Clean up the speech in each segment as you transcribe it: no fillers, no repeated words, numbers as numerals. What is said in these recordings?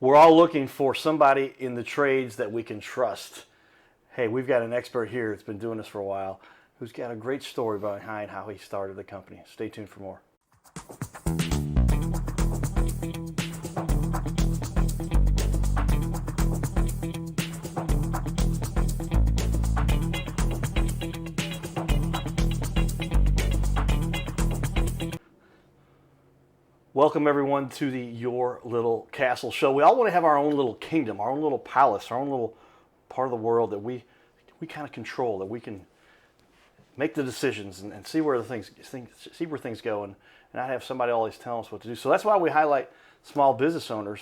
we're all looking for somebody in the trades that we can trust. Hey, we've got an expert here that's been doing this for a while who's got a great story behind how he started the company. Stay tuned for more. Welcome everyone to the Your Little Castle show. We all want to have our own little kingdom, our own little palace, our own little part of the world that we kind of control, that we can make the decisions and see where things go, and not have somebody always telling us what to do. So that's why we highlight small business owners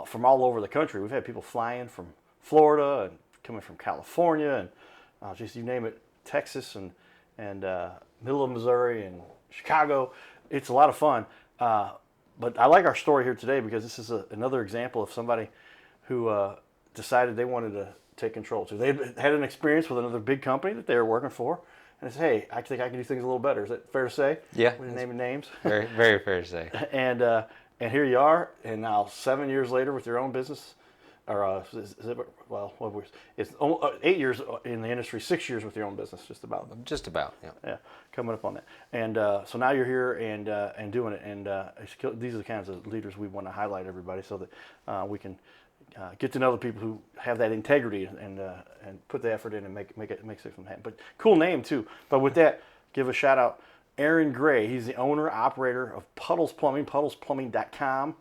from all over the country. We've had people flying from Florida and coming from California and just you name it, Texas and middle of Missouri and Chicago. It's a lot of fun. But I like our story here today because this is another example of somebody who decided they wanted to take control. So they had an experience with another big company that they were working for, and they said, "Hey, I think I can do things a little better." Is that fair to say? Yeah. We didn't name names. Very, very fair to say. And here you are, and now 7 years later with your own business, or it's 8 years in the industry, 6 years with your own business, just about. Just about, yeah. Yeah, coming up on that. And so now you're here and doing it. And these are the kinds of leaders we want to highlight, everybody, so that we can get to know the people who have that integrity and put the effort in and make something happen. But cool name too. But with that, give a shout out, Aaron Gray. He's the owner operator of Puddles Plumbing, puddlesplumbing.com.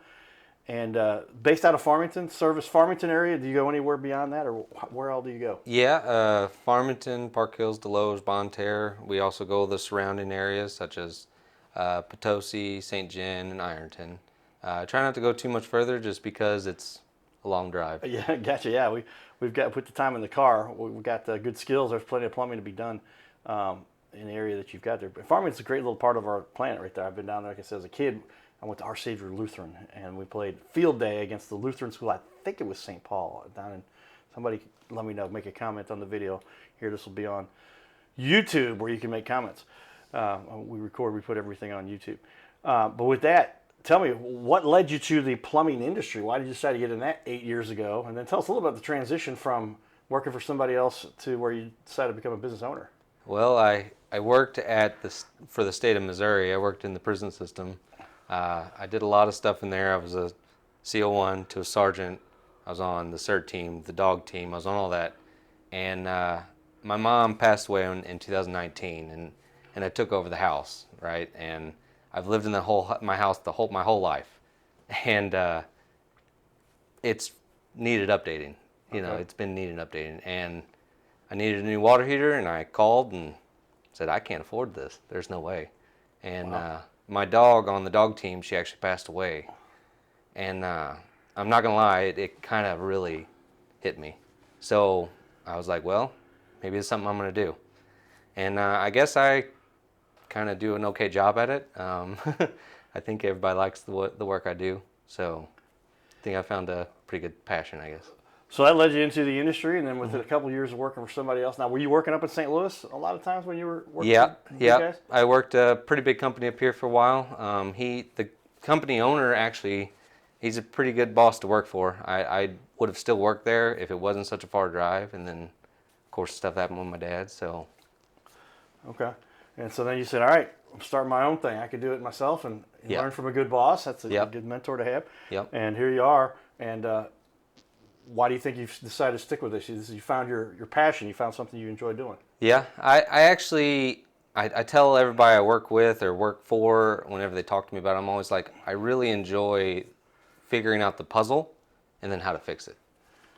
And based out of Farmington, service Farmington area. Do you go anywhere beyond that, or where all do you go? Yeah, Farmington, Park Hills, Deloge, Bonne Terre. We also go the surrounding areas such as Potosi, St. John, and Ironton. Try not to go too much further just because it's a long drive. Yeah, gotcha. Yeah, we've got to put the time in the car. We've got good skills. There's plenty of plumbing to be done in the area that you've got there. But Farmington's a great little part of our planet right there. I've been down there, like I said, as a kid. I went to Our Savior Lutheran, and we played field day against the Lutheran school. I think it was St. Paul down in. Somebody let me know. Make a comment on the video here. This will be on YouTube where you can make comments. We put everything on YouTube. But with that, tell me, what led you to the plumbing industry? Why did you decide to get in that 8 years ago? And then tell us a little about the transition from working for somebody else to where you decided to become a business owner. Well, I worked for the state of Missouri. I worked in the prison system. I did a lot of stuff in there. I was a CO1 to a sergeant. I was on the CERT team, the dog team. I was on all that. And my mom passed away in 2019, and I took over the house, right? And I've lived in my house my whole life, and it's needed updating. You know, it's been needed updating, and I needed a new water heater, and I called and said, I can't afford this. There's no way. And my dog on the dog team, she actually passed away. And I'm not going to lie, it kind of really hit me. So I was like, well, maybe it's something I'm going to do. And I guess I kind of do an okay job at it. I think everybody likes the work I do. So I think I found a pretty good passion, I guess. So that led you into the industry, and then within a couple of years of working for somebody else. Now, were you working up in St. Louis a lot of times when you were working? Yeah. Guys? I worked a pretty big company up here for a while. The company owner, actually, he's a pretty good boss to work for. I would have still worked there if it wasn't such a far drive, and then, of course, stuff happened with my dad. So. Okay. And so then you said, all right, I'm starting my own thing. I could do it myself and learn from a good boss. That's a good mentor to have. Yep. And here you are. And why do you think you've decided to stick with this? You found your passion. You found something you enjoy doing. Yeah. I actually tell everybody I work with or work for, whenever they talk to me about it, I'm always like, I really enjoy figuring out the puzzle and then how to fix it.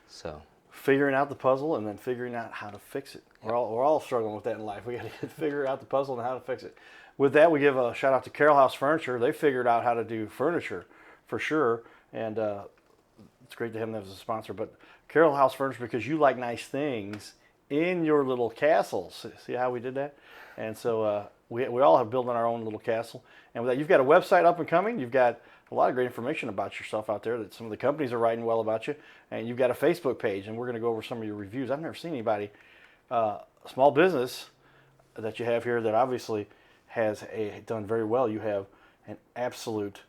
So. Figuring out the puzzle and then figuring out how to fix it. We're all struggling with that in life. We got to figure out the puzzle and how to fix it. With that, we give a shout out to Carroll House Furniture. They figured out how to do furniture for sure, and it's great to have them as a sponsor. But Carroll House Furniture, because you like nice things in your little castles. See how we did that? And so we all have built our own little castle. And with that, you've got a website up and coming. You've got a lot of great information about yourself out there that some of the companies are writing well about you. And you've got a Facebook page, and we're going to go over some of your reviews. I've never seen anybody, small business that you have here that obviously has done very well. You have an absolute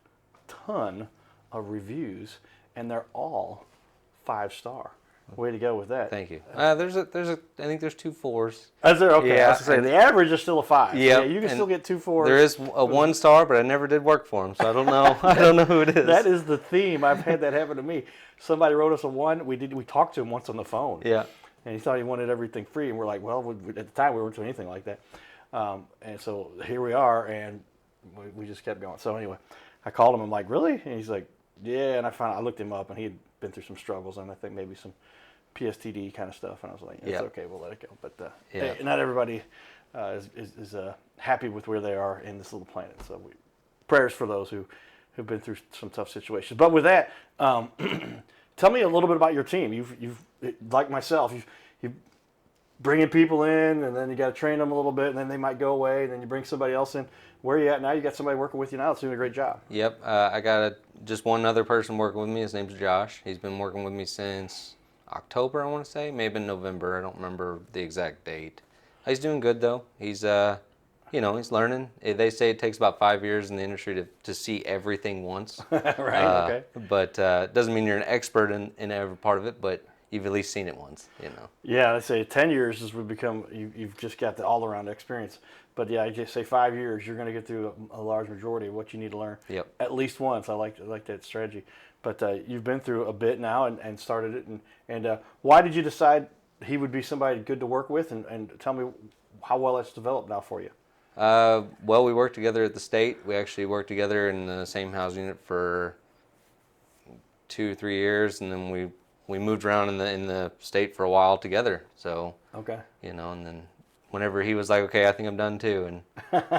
ton of reviews, and they're all 5-star. Way to go with that. Thank you. I think there's 2 4s. Is there? Okay. Yeah, I was gonna say the average is still a 5. Yep, Yeah, you can and still get 2 4s. There is a 1-star, but I never did work for him, so I don't know. I don't know who it is. That is the theme. I've had that happen to me. Somebody wrote us a 1. We talked to him once on the phone. Yeah. And he thought he wanted everything free, and we're like, well, at the time we weren't doing anything like that. And so here we are, and we just kept going. So anyway, I called him. I'm like, really? And he's like, yeah. And I looked him up, and he had been through some struggles, and I think maybe some PSTD kind of stuff. And I was like, it's okay, we'll let it go. But hey, not everybody is happy with where they are in this little planet. So prayers for those who've been through some tough situations. But with that, tell me a little bit about your team. You've like myself, you bringing people in, and then you got to train them a little bit, and then they might go away, and then you bring somebody else in. Where are you at now? You got somebody working with you now that's doing a great job. Yep. I got just one other person working with me. His name's Josh. He's been working with me since October, I want to say. Maybe November. I don't remember the exact date. He's doing good, though. He's, he's learning. They say it takes about 5 years in the industry to see everything once. Right, okay. But it doesn't mean you're an expert in every part of it, but you've at least seen it once, Yeah, they say 10 years is we become, you've just got the all-around experience. But yeah, I just say 5 years, you're going to get through a large majority of what you need to learn. Yep. At least once. I like that strategy. But you've been through a bit now and started it. And why did you decide he would be somebody good to work with? And tell me how well it's developed now for you. Well, we worked together at the state. We actually worked together in the same housing unit for 2 or 3 years, and then we moved around in the state for a while together. So okay, and then whenever he was like, okay, I think I'm done too, and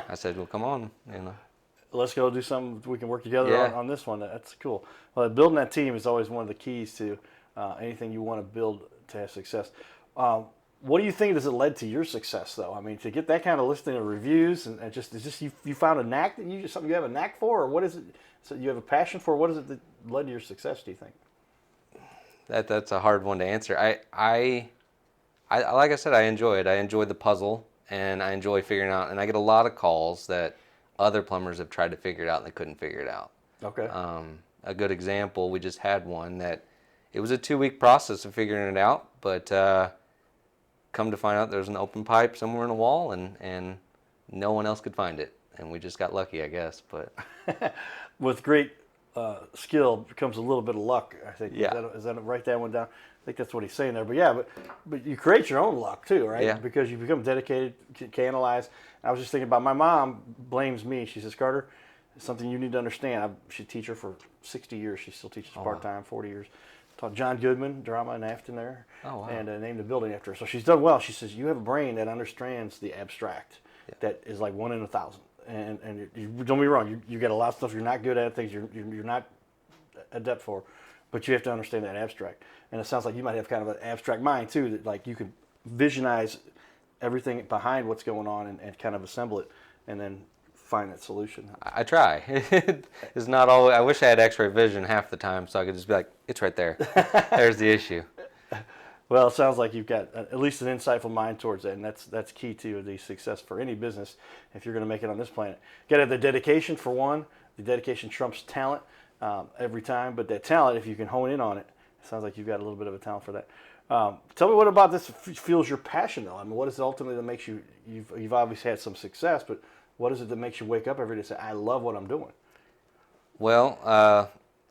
I said, well, come on, let's go do something we can work together on this one. That's cool. Well, building that team is always one of the keys to anything you want to build to have success. What do you think has it led to your success, though? I mean, to get that kind of listing of reviews and just, is this you found a knack that something you have a knack for, or what is it? So you have a passion for? What is it that led to your success, do you think? That's a hard one to answer. I like I said, I enjoy it. I enjoy the puzzle, and I enjoy figuring out. And I get a lot of calls that other plumbers have tried to figure it out and they couldn't figure it out. Okay. A good example, we just had one that it was a 2-week process of figuring it out, but come to find out there's an open pipe somewhere in the wall, and no one else could find it, and we just got lucky, I guess. But with great skill comes a little bit of luck, I think. Yeah. Is that write that one down? I think that's what he's saying there. But yeah, but you create your own luck too, right? Yeah. Because you become dedicated, can analyze. I was just thinking about my mom blames me. She says, Carter, it's something you need to understand. She's a teacher for 60 years. She still teaches part-time, 40 years. Taught John Goodman drama in Afton there, and named the building after her. So she's done well. She says, you have a brain that understands the abstract, that is like 1 in 1,000. And you, don't get me wrong, you got a lot of stuff you're not good at, things you're not adept for, but you have to understand that abstract. And it sounds like you might have kind of an abstract mind too, that like you can visionize everything behind what's going on and kind of assemble it and then find that solution. I try. It's not always. I wish I had X-ray vision half the time, so I could just be like, it's right there. There's the issue. Well, it sounds like you've got at least an insightful mind towards that, and that's key to the success for any business if you're going to make it on this planet. You got to have the dedication for one. The dedication trumps talent every time, but that talent, if you can hone in on it, it sounds like you've got a little bit of a talent for that. Tell me what about this fuels your passion, though? I mean, what is it ultimately that makes you? You've obviously had some success, but what is it that makes you wake up every day and say, I love what I'm doing? Well,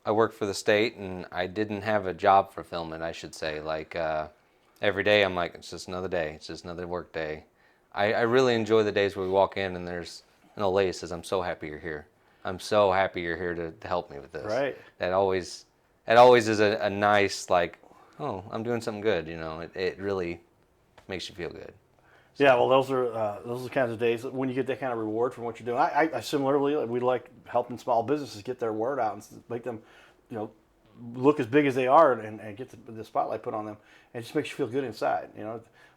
I work for the state, and I didn't have a job fulfillment, I should say. Like, every day I'm like, it's just another day. It's just another work day. I really enjoy the days where we walk in and there's an old lady says, I'm so happy you're here. I'm so happy you're here to help me with this. Right. That always is a nice, like, oh, I'm doing something good, It really makes you feel good. Yeah, well, those are the kinds of days when you get that kind of reward from what you're doing. I similarly, we like helping small businesses get their word out and make them, look as big as they are and get the spotlight put on them. And it just makes you feel good inside.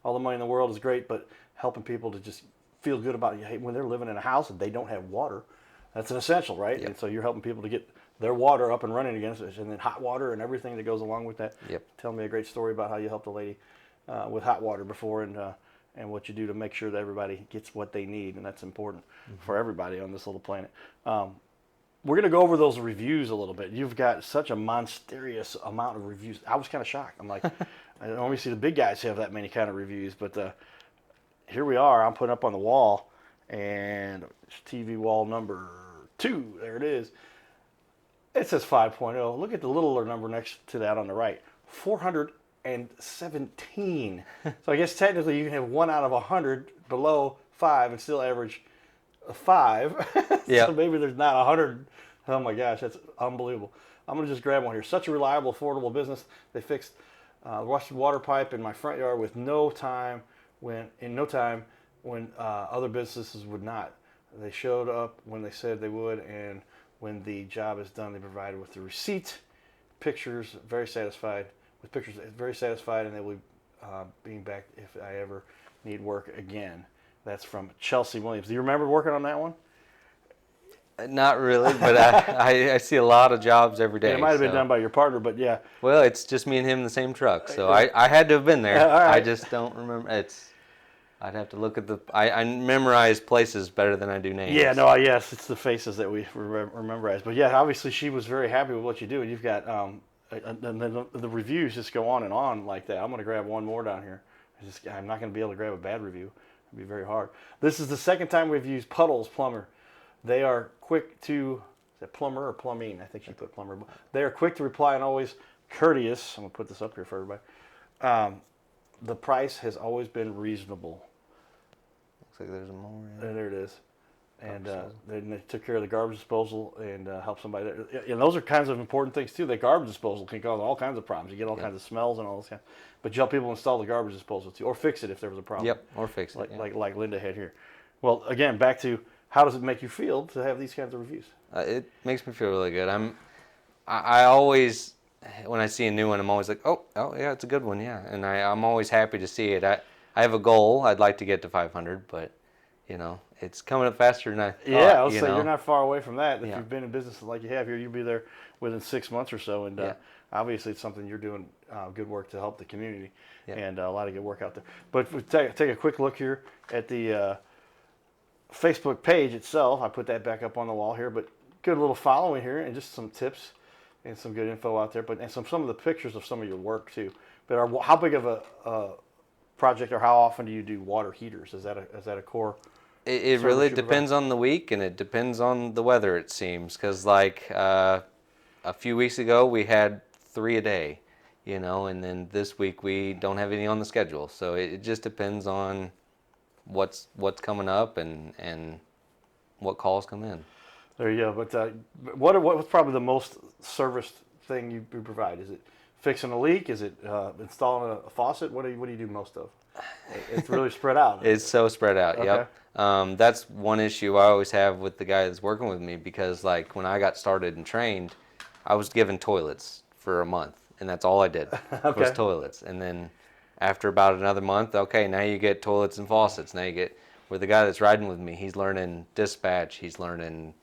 All the money in the world is great, but helping people to just feel good about it. When they're living in a house and they don't have water, that's an essential, right? Yep. And so you're helping people to get their water up and running again, and then hot water and everything that goes along with that. Yep. Tell me a great story about how you helped a lady with hot water before and what you do to make sure that everybody gets what they need, and that's important for everybody on this little planet. we're going to go over those reviews a little bit. You've got such a monstrous amount of reviews. I was kind of shocked. I'm like, I normally see the big guys have that many kind of reviews, but here we are. I'm putting up on the wall, and TV wall number 2. There it is. It says 5.0. Look at the littler number next to that on the right. 417. So I guess technically you can have 1 out of 100 below 5 and still average a 5. Yeah. So maybe there's not 100. Oh my gosh, that's unbelievable. I'm going to just grab one here. Such a reliable, affordable business. They fixed the rusted water pipe in my front yard with no time when other businesses would not. They showed up when they said they would, and when the job is done, they provided with the receipt, pictures, very satisfied. With pictures, very satisfied, and they will be being back if I ever need work again. That's from Chelsea Williams. Do you remember working on that one? Not really, but I see a lot of jobs every day. It might have been done by your partner, but yeah. Well, it's just me and him in the same truck, so I had to have been there. All right. I just don't remember. I'd have to look at I memorize places better than I do names. Yeah, no, yes, it's the faces that we memorize. But yeah, obviously she was very happy with what you do, and you've got and then the reviews just go on and on like that. I'm going to grab one more down here. I'm not going to be able to grab a bad review. It'd be very hard. This is the second time we've used Puddles Plumber. They are quick to, is that plumber or plumbing? I think she put plumber. They are quick to reply and always courteous. I'm going to put this up here for everybody. The price has always been reasonable. Looks like there's more. Yeah. There it is. And they took care of the garbage disposal and helped somebody. And those are kinds of important things too. The garbage disposal can cause all kinds of problems. You get all kinds of smells and all this kind. But you help people install the garbage disposal too, or fix it if there was a problem. Yep, or fix it. Like Linda had here. Well, again, back to how does it make you feel to have these kinds of reviews? It makes me feel really good. I always, when I see a new one, I'm always like, oh yeah, it's a good one, yeah. And I'm always happy to see it. I have a goal. I'd like to get to 500, but it's coming up faster than I thought. Yeah, I'll say you're not far away from that. If Yeah. you've been in business like you have here, you'll be there within 6 months or so. And obviously, it's something you're doing good work to help the community, and a lot of good work out there. But if we take a quick look here at the Facebook page itself. I put that back up on the wall here, but good little following here, and just some tips and some good info out there. And some of the pictures of some of your work too. But how big of a project, or how often do you do water heaters? Is that a core? It really depends on the week, and it depends on the weather, it seems. Because a few weeks ago we had 3 a day, and then this week we don't have any on the schedule. So it just depends on what's coming up and what calls come in. There you go. But what's probably the most serviced thing you provide? Is it fixing a leak? Is it installing a faucet? What do you do most of? It's really spread out. It's so spread out. Okay. Yep. That's one issue I always have with the guy that's working with me, because when I got started and trained, I was given toilets for a month, and that's all I did was toilets. And then after about another month, okay, now you get toilets and faucets. Now you get, with the guy that's riding with me, he's learning dispatch, he's learning,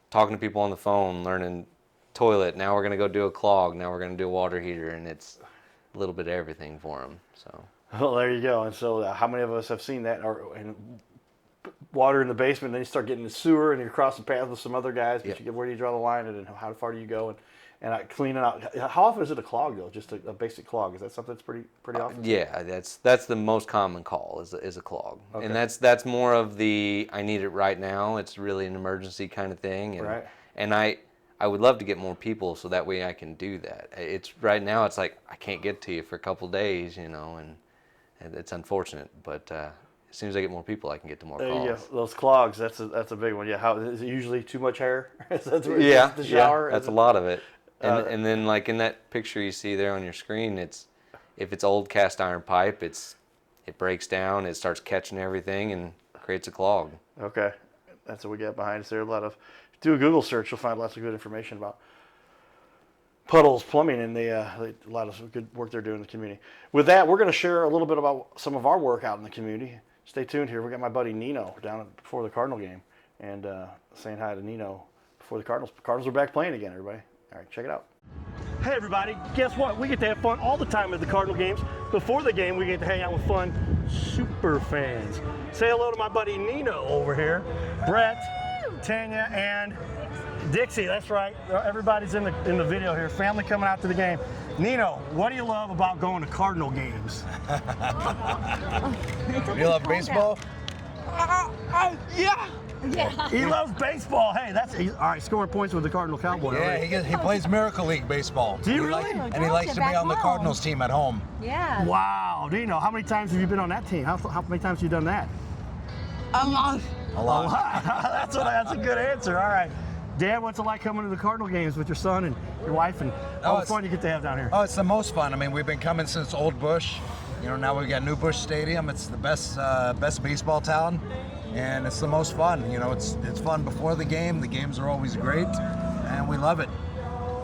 talking to people on the phone, learning toilet. Now we're going to go do a clog. Now we're going to do a water heater, and it's a little bit of everything for him. So. Well, there you go. And so how many of us have seen that? And water in the basement, and then you start getting the sewer, and you're crossing paths with some other guys. But where do you draw the line, and how far do you go? And cleaning out. How often is it a clog though? Just a basic clog? Is that something that's pretty often? Yeah, that's the most common call is a clog, and that's more of the I need it right now. It's really an emergency kind of thing, and right. And I would love to get more people so that way I can do that. It's right now it's like I can't get to you for a couple days, and it's unfortunate, but as soon as I get more people, I can get to more calls. There you go. Those clogs, that's a big one. Yeah, how is it usually too much hair? Yeah, the shower. That's a lot of it. And then in that picture you see there on your screen, if it's old cast iron pipe, it breaks down, it starts catching everything and creates a clog. Okay, that's what we got behind us there. Do a Google search, you'll find lots of good information about Puddles Plumbing, and a lot of good work they're doing in the community. With that, we're going to share a little bit about some of our work out in the community. Stay tuned here. We got my buddy Nino down before the Cardinal game, and saying hi to Nino before the Cardinals. Cardinals are back playing again, everybody. All right, check it out. Hey everybody, guess what? We get to have fun all the time at the Cardinal games. Before the game, we get to hang out with fun super fans. Say hello to my buddy Nino over here, Brett, Tanya, and Dixie, that's right. Everybody's in the video here. Family coming out to the game. Nino, what do you love about going to Cardinal games? You love baseball? Yeah. He loves baseball. Hey, all right. Scoring points with the Cardinal Cowboy. Yeah, he plays Miracle League baseball. Do you really? And he likes to be on the Cardinals team at home. Yeah. Wow. Nino, how many times have you been on that team? How many times have you done that? A lot. That's a good answer. All right. Dan, what's it like coming to the Cardinal games with your son and your wife and all the fun you get to have down here? Oh, it's the most fun. I mean, we've been coming since Old Bush. You know, now we've got New Bush Stadium. It's the best baseball town, and it's the most fun. You know, it's fun before the game. The games are always great, and we love it.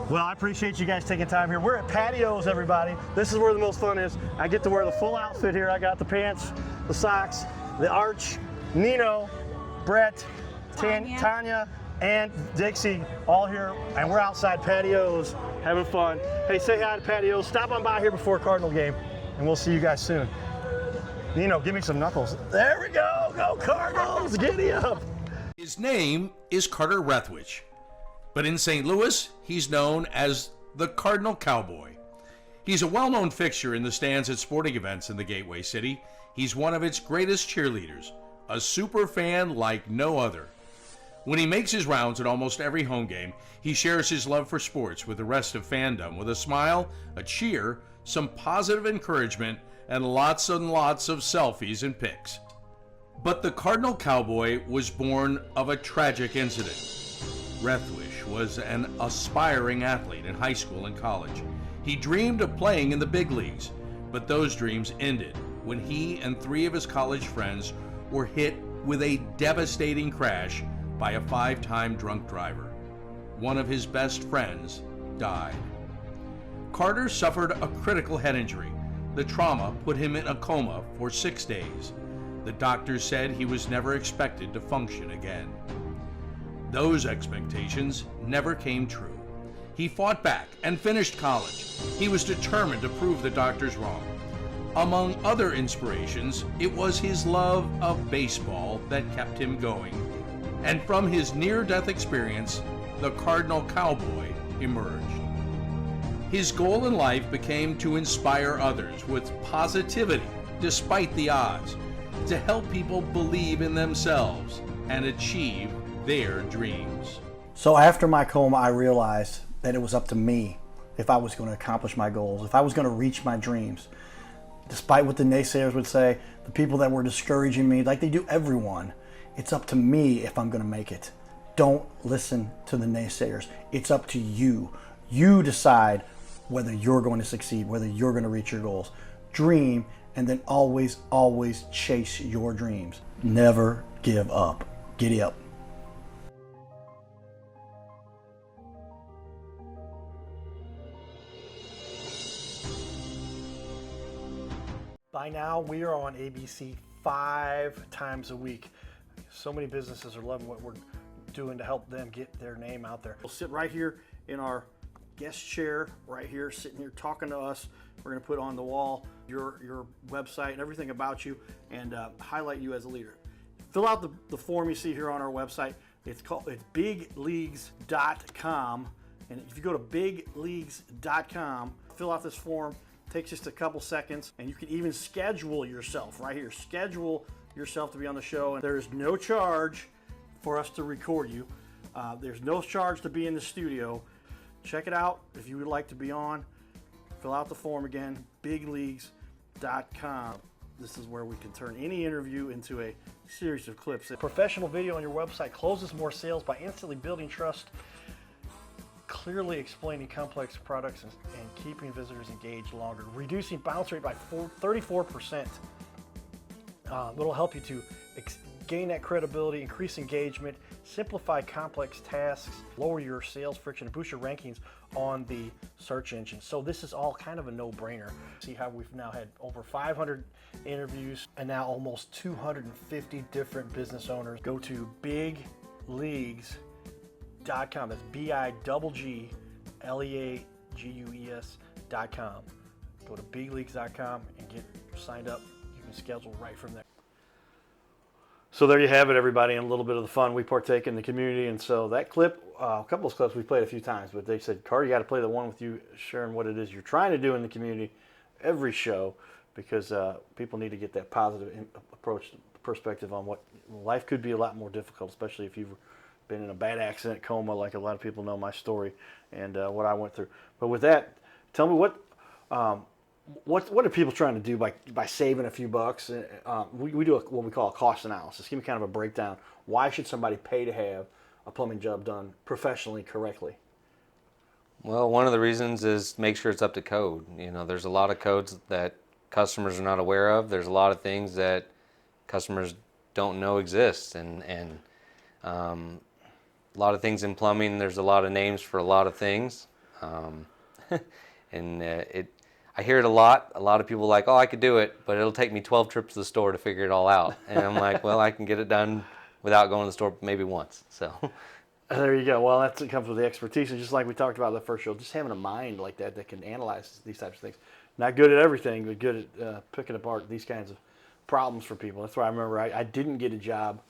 Well, I appreciate you guys taking time here. We're at Patios, everybody. This is where the most fun is. I get to wear the full outfit here. I got the pants, the socks, the arch, Nino, Brett, Tanya, and Dixie all here, and we're outside Patios having fun. Hey, say hi to Patios. Stop on by here before a Cardinal game, and we'll see you guys soon. Nino, give me some knuckles. There we go. Go Cardinals. Giddy up. His name is Carter Rethwich, but in St. Louis, he's known as the Cardinal Cowboy. He's a well-known fixture in the stands at sporting events in the Gateway City. He's one of its greatest cheerleaders, a super fan like no other. When he makes his rounds at almost every home game, he shares his love for sports with the rest of fandom with a smile, a cheer, some positive encouragement, and lots of selfies and pics. But the Cardinal Cowboy was born of a tragic incident. Rethwich was an aspiring athlete in high school and college. He dreamed of playing in the big leagues, but those dreams ended when he and 3 of his college friends were hit with a devastating crash by a 5-time drunk driver. One of his best friends died. Carter suffered a critical head injury. The trauma put him in a coma for 6 days. The doctors said he was never expected to function again. Those expectations never came true. He fought back and finished college. He was determined to prove the doctors wrong. Among other inspirations, it was his love of baseball that kept him going. And from his near-death experience, the Cardinal Cowboy emerged. His goal in life became to inspire others with positivity despite the odds, to help people believe in themselves and achieve their dreams. So after my coma, I realized that it was up to me if I was going to accomplish my goals, if I was going to reach my dreams. Despite what the naysayers would say, the people that were discouraging me, like they do everyone, it's up to me if I'm going to make it. Don't listen to the naysayers. It's up to you. You decide whether you're going to succeed, whether you're going to reach your goals. Dream, and then always, always chase your dreams. Never give up. Giddy up. By now, we are on ABC 5 times a week. So many businesses are loving what we're doing to help them get their name out there. We'll sit right here in our guest chair, right here, sitting here talking to us. We're going to put on the wall your website and everything about you, and highlight you as a leader. Fill out the form you see here on our website. It's bigleagues.com, and if you go to bigleagues.com, fill out this form. It takes just a couple seconds, and you can even schedule yourself right here. Schedule yourself to be on the show, and there's no charge for us to record you. There's no charge to be in the studio. Check it out if you would like to be on. Fill out the form again, bigleagues.com. This is where we can turn any interview into a series of clips. A professional video on your website closes more sales by instantly building trust, clearly explaining complex products, and keeping visitors engaged longer, reducing bounce rate by 34%. It'll help you to gain that credibility, increase engagement, simplify complex tasks, lower your sales friction, and boost your rankings on the search engine. So this is all kind of a no-brainer. See how we've now had over 500 interviews and now almost 250 different business owners. Go to bigleagues.com. That's bigleagues.com. Go to bigleagues.com and get signed up. You can schedule right from there. So there you have it, everybody, and a little bit of the fun we partake in the community. And so that clip, a couple of clips we played a few times, but they said, Carter, you got to play the one with you sharing what it is you're trying to do in the community every show, because people need to get that positive approach, perspective on what life could be a lot more difficult, especially if you've been in a bad accident, coma, like a lot of people know my story and what I went through. But with that, tell me what are people trying to do by saving a few bucks? We do what we call a cost analysis. Give me kind of a breakdown. Why should somebody pay to have a plumbing job done professionally, correctly? Well, one of the reasons is make sure it's up to code. There's a lot of codes that customers are not aware of. There's a lot of things that customers don't know exist, and a lot of things in plumbing. There's a lot of names for a lot of things, and I hear it a lot. A lot of people are like, oh, I could do it, but it'll take me 12 trips to the store to figure it all out. And I'm like, well, I can get it done without going to the store maybe once. So there you go. Well, that comes with the expertise, and just like we talked about in the first show, just having a mind like that can analyze these types of things. Not good at everything, but good at picking apart these kinds of problems for people. That's why I remember I didn't get a job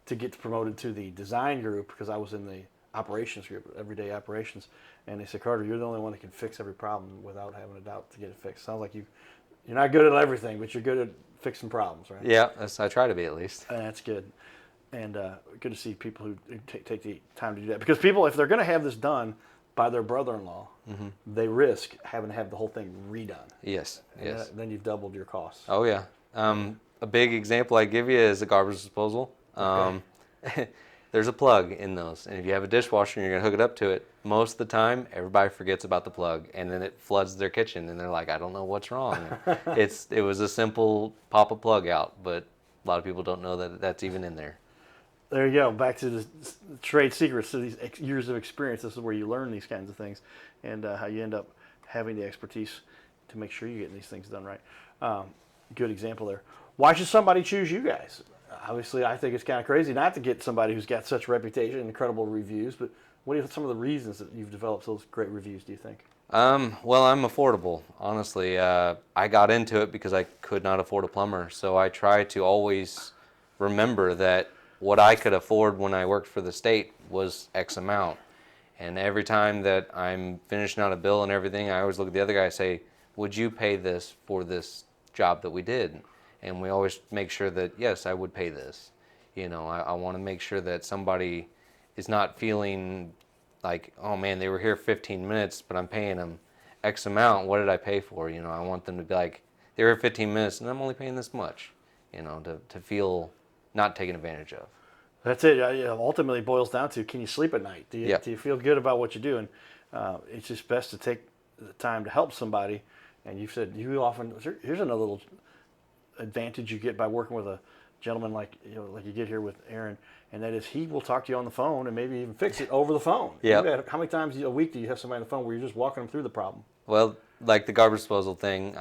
to get promoted to the design group because I was in the operations group, everyday operations, and they said, Carter, you're the only one that can fix every problem without having a doubt to get it fixed. Sounds like you're not good at everything, but you're good at fixing problems, right? yeah, I try to be at least. And that's good. And good to see people who take the time to do that. Because people, if they're going to have this done by their brother-in-law, they risk having to have the whole thing redone. Yes, yes. Then you've doubled your costs. Oh, yeah. A big example I give you is the garbage disposal. Okay. There's a plug in those, and if you have a dishwasher and you're gonna hook it up to it, most of the time everybody forgets about the plug, and then it floods their kitchen, and they're like, I don't know what's wrong. It was a simple pop a plug out, but a lot of people don't know that that's even in there. There you go. Back to the trade secrets, to these years of experience. This is where you learn these kinds of things, and how you end up having the expertise to make sure you're getting these things done right. Good example there. Why should somebody choose you guys? Obviously, I think it's kind of crazy not to get somebody who's got such reputation and incredible reviews, but what are some of the reasons that you've developed those great reviews, do you think? Well, I'm affordable, honestly. I got into it because I could not afford a plumber, so I try to always remember that what I could afford when I worked for the state was X amount. And every time that I'm finishing out a bill and everything, I always look at the other guy and say, would you pay this for this job that we did? And we always make sure that, yes, I would pay this. I want to make sure that somebody is not feeling like, oh man, they were here 15 minutes, but I'm paying them X amount. What did I pay for? I want them to be like, they were here 15 minutes and I'm only paying this much, to feel not taken advantage of. That's it. Ultimately, it boils down to, can you sleep at night? Do you feel good about what you do? And it's just best to take the time to help somebody. And you've said here's another little advantage you get by working with a gentleman like you get here with Aaron, and that is he will talk to you on the phone and maybe even fix it over the phone. Yeah. How many times a week do you have somebody on the phone where you're just walking them through the problem? Well, like the garbage disposal thing,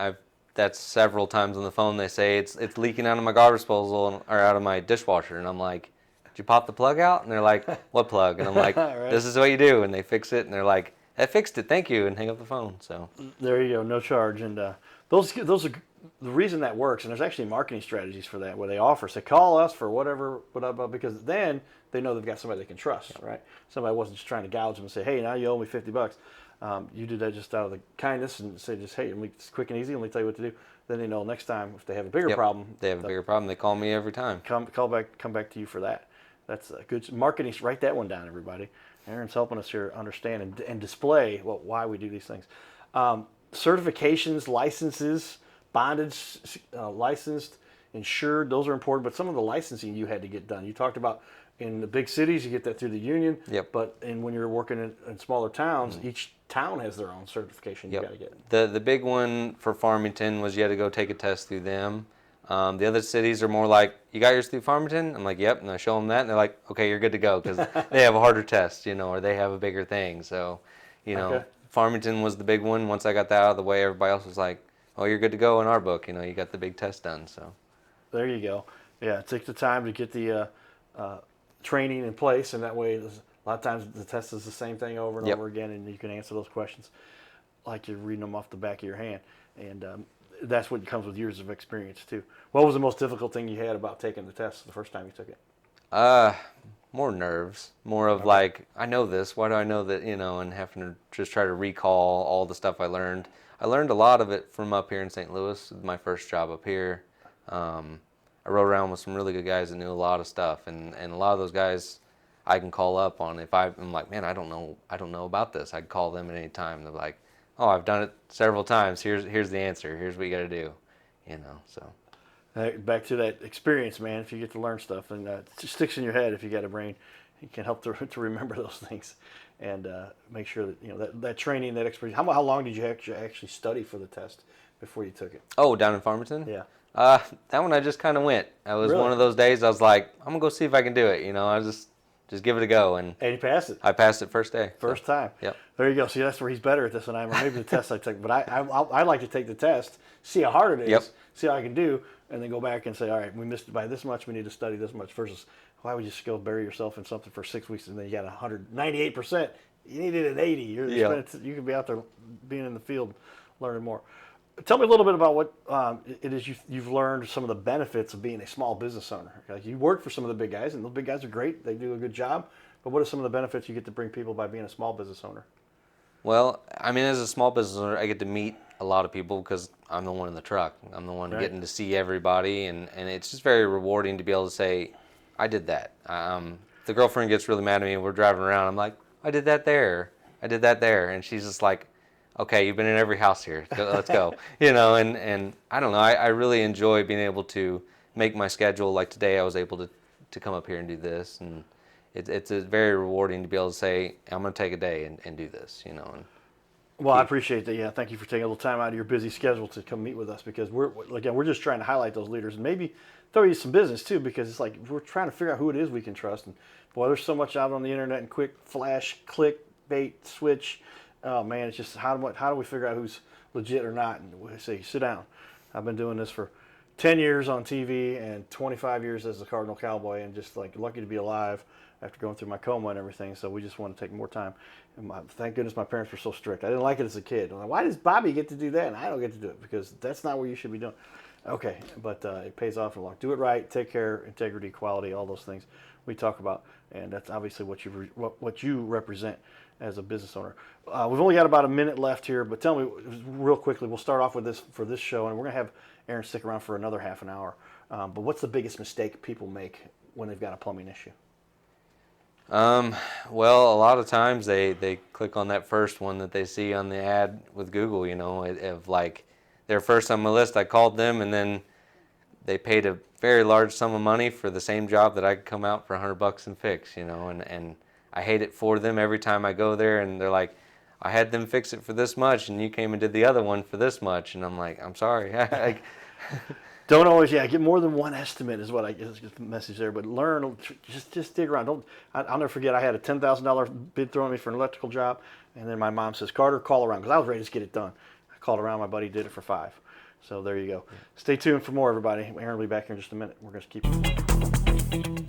that's several times on the phone. They say it's leaking out of my garbage disposal or out of my dishwasher, and I'm like, did you pop the plug out? And they're like, what plug? And I'm like, right. This is what you do. And they fix it, and they're like, I fixed it, thank you, and hang up the phone. So there you go, no charge. And those are the reason that works. And there's actually marketing strategies for that, where they offer, say, call us for whatever, because then they know they've got somebody they can trust, right? Somebody wasn't just trying to gouge them and say, hey, now you owe me $50. You did that just out of the kindness and say, just, hey, it's quick and easy. Let me tell you what to do. Then they know next time if they have a bigger problem. They have a bigger problem. They call me every time. Come back to you for that. That's a good marketing. Write that one down, everybody. Aaron's helping us here understand and display why we do these things. Certifications, licenses, bondage, licensed, insured, those are important. But some of the licensing you had to get done. You talked about in the big cities, you get that through the union. Yep. But when you're working in smaller towns, each town has their own certification you got to get. The big one for Farmington was you had to go take a test through them. The other cities are more like, you got yours through Farmington? I'm like, yep. And I show them that, and they're like, okay, you're good to go, because they have a harder test, or they have a bigger thing. So, Okay. Farmington was the big one. Once I got that out of the way, everybody else was like, oh, you're good to go in our book. You got the big test done. So there you go. Yeah, take the time to get the training in place, and that way, a lot of times the test is the same thing over and over again, and you can answer those questions like you're reading them off the back of your hand. And that's what comes with years of experience too. What was the most difficult thing you had about taking the test the first time you took it? More nerves, more of like, I know this, why do I know that, and having to just try to recall all the stuff I learned. I learned a lot of it from up here in St. Louis, my first job up here. I rode around with some really good guys that knew a lot of stuff, and a lot of those guys I can call up on. If I'm like, man, I don't know about this, I can call them at any time. They're like, oh, I've done it several times. Here's the answer. Here's what you got to do, so. Back to that experience, man. If you get to learn stuff, and it just sticks in your head. If you got a brain, it can help to remember those things, and make sure that that training, that experience. How long did you actually study for the test before you took it? Oh, down in Farmington? Yeah. That one I just kind of went. I was Really? one of those days I was like, I'm gonna go see if I can do it. I just give it a go, and And you passed it. I passed it first day. First time. Yep. There you go. See, that's where he's better at this than I am. Or maybe the test I took. But I like to take the test, see how hard it is, Yep. see how I can do, and then go back and say, all right, we missed it by this much. We need to study this much. Versus, why would you just go bury yourself in something for 6 weeks and then you got 198%? You needed an 80. You could be out there being in the field learning more. Tell me a little bit about what it is you've learned, some of the benefits of being a small business owner. Like, you work for some of the big guys, and those big guys are great. They do a good job. But what are some of the benefits you get to bring people by being a small business owner? Well, I mean, as a small business owner, I get to meet a lot of people because I'm the one in the truck. I'm the one Right. getting to see everybody, and it's just very rewarding to be able to say, I did that. The girlfriend gets really mad at me and we're driving around. I'm like, I did that there. I did that there. And she's just like, okay, you've been in every house here. Let's go. And I don't know. I really enjoy being able to make my schedule. Like today, I was able to come up here and do this, and it's very rewarding to be able to say, I'm going to take a day and do this, And Well, I appreciate that. Yeah, thank you for taking a little time out of your busy schedule to come meet with us, because we're just trying to highlight those leaders and maybe throw you some business too, because it's like we're trying to figure out who it is we can trust. And boy, there's so much out on the internet and quick flash, click, bait, switch. Oh man, it's just how do we figure out who's legit or not? And we say, sit down. I've been doing this for 10 years on TV and 25 years as the Cardinal Cowboy, and just like lucky to be alive after going through my coma and everything. So we just want to take more time. And thank goodness my parents were so strict. I didn't like it as a kid. I'm like, why does Bobby get to do that and I don't get to do it? Because that's not what you should be doing. Okay, but it pays off in the long. Do it right, take care, integrity, quality, all those things we talk about, and that's obviously what you represent as a business owner. We've only got about a minute left here, but tell me real quickly. We'll start off with this for this show, and we're gonna have Aaron stick around for another half an hour. But what's the biggest mistake people make when they've got a plumbing issue? Well, a lot of times they click on that first one that they see on the ad with Google, of like they're first on my list. I called them, and then they paid a very large sum of money for the same job that I could come out for $100 and fix, and I hate it for them every time I go there, and they're like, I had them fix it for this much, and you came and did the other one for this much, and I'm like, I'm sorry. Don't always, get more than one estimate is what I guess is the message there. But learn, just dig around. I'll never forget. I had a $10,000 bid thrown at me for an electrical job, and then my mom says, Carter, call around, because I was ready to just get it done. I called around. My buddy did it for $5. So there you go. Stay tuned for more, everybody. Aaron will be back here in just a minute. We're going to keep.